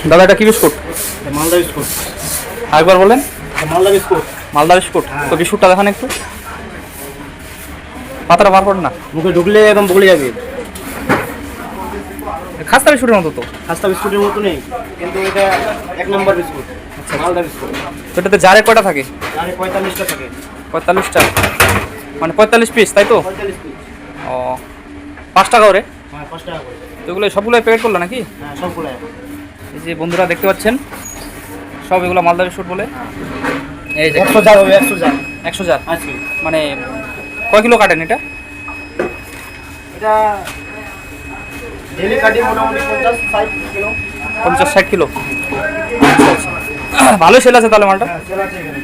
দাদা এটা কি বিস্কুট? মালদা বিস্কুট। আরেকবার বলেন। মালদা বিস্কুট। মালদা বিস্কুট। তো বিস্কুটটা দেখান একটু, পাতাটা বার করেন না, মুখে ঢুকলে একদম বলে যাবে। খাস্তা বিস্কুটের মতো তো। খাস্তা বিস্কুটের মতো নেই, কিন্তু এটা 1 নম্বর বিস্কুট। আচ্ছা, মালদা বিস্কুট। তো এটাতে জারে কয়টা থাকে? আরে 45টা থাকে। 45টা, মানে 45 পিস, তাই তো? 45 পিস। ও, 5 টাকা করে? হ্যাঁ, 5 টাকা করে। তো এগুলো সবগুলোই প্যাকেট করলো নাকি? হ্যাঁ, সবগুলো। এই যে বন্ধুরা দেখতে পাচ্ছেন, সব এগুলো মালদা বিস্কুট বলে। এই যে 100 জার হবে, 100 জার। 100 জার। আজকে মানে কয় কিলো কাটেন এটা? এটা ডেলি কাটি মোটামুটি 50-60 কিলো। 50-60 কিলো। ভালো সেল আছে তাহলে মালটা। হ্যাঁ, সেল আছে এখানে।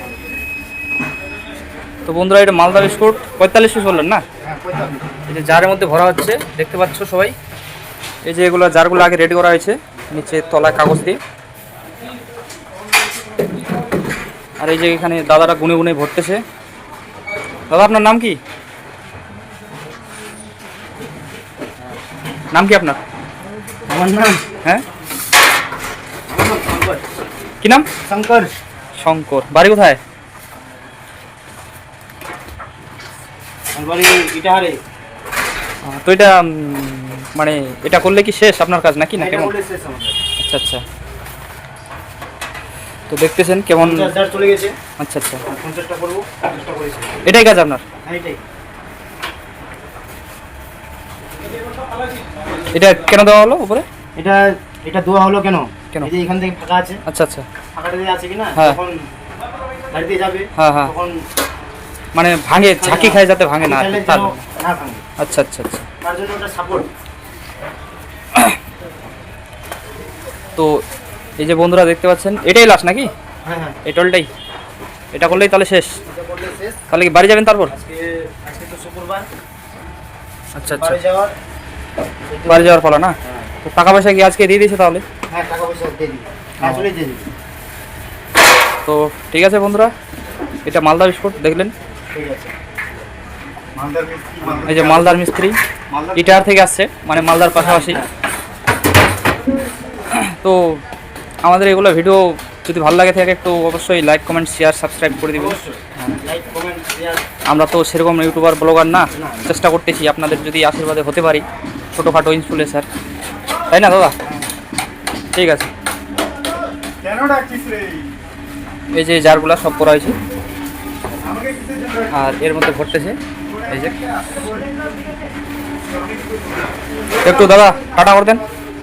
তো বন্ধুরা এটা মালদা বিস্কুট 45 পিস বললেন না? হ্যাঁ, 45। এই যে জারের মধ্যে ভরা হচ্ছে, দেখতে পাচ্ছ সবাই। এই যে এগুলো জারগুলো আগে রেডি করা হয়েছে, নিচে তলায় কাগজ দিয়ে। আর এই যে এখানে দাদারা গুনে গুনে ভরতেছে। দাদা আপনার নাম কি? নাম কি আপনার? আমার নাম হ্যাঁ, শঙ্কর। কি নাম? শঙ্কর। শঙ্কর। বাড়ি কোথায়? আমার বাড়ি ইটাহারে। তো এটা মানে এটা করলে কি শেষ আপনার কাজ নাকি, না এটা কেমন? বলে শেষ আমার। আচ্ছা আচ্ছা। তো দেখতেছেন কেমন। 50 জার চলে গেছে। আচ্ছা আচ্ছা, আর 50টা করবো, 50টা করেছি। এটাই কাজ আপনার? হ্যাঁ, এটাই। এটা কেন দেওয়া হলো উপরে? এটা এটা দোয়া হলো কেন? কেন? এই যে এখান থেকে ফাঁকা আছে। আচ্ছা আচ্ছা। ফাঁকাটা দিয়ে আছে কিনা, হ্যাঁ। তখন গাড়িতে যাবে। হ্যাঁ হ্যাঁ, তখন মানে ভাঙে, ঝাঁকি খায় যাতে ভাঙে না, চাইলে তার যেন জন্য। না ভাঙে। আচ্ছা আচ্ছা আচ্ছা। তার জন্য ওটা সাপোর্ট। তো এই যে বন্ধুরা দেখতে পাচ্ছেন, এটাই লাস্ট নাকি? হ্যাঁ হ্যাঁ, এই টলটাই, এটা করলেই তাহলে শেষ? এটা করলে শেষ। তাহলে কি বাড়ি যাবেন তারপর? আজকে তো শুক্রবার। আচ্ছা আচ্ছা, বাড়ি যাওয়ার। বাড়ি যাওয়ার পালা না? হ্যাঁ। তো টাকা পয়সা কি আজকে দিয়ে দিয়েছে তাহলে? হ্যাঁ, টাকা পয়সা দিয়ে দিবি, আসলে দিয়ে দিবি। তো ঠিক আছে বন্ধুরা, এটা মালদা বিস্কুট দেখলেন। ঠিক আছে। মালদার মিস্ত্রি, এই যে মালদার মিস্ত্রি, ইটার থেকে আসছে, মানে মালদার পাশাপাশি। তো আমাদের এগুলো ভিডিও যদি ভালো লাগে থাকে, একটু অবশ্যই লাইক কমেন্ট শেয়ার সাবস্ক্রাইব করে দিবেন। Like comment share. আমরা তো সেরকম ইউটিউবার ব্লগার না, চেষ্টা করতেছি আপনাদের যদি আশীর্বাদে হতে পারি ছোটোখাটো ইনফ্লুয়েন্সার, তাই না দাদা? ঠিক আছে। কেন ডাকছিস রে? এই যে জারগুলা সব করা হয়েছে, আর এর মধ্যে ভরতেছে। এই যে একটু দাদা টাটা করে দেন।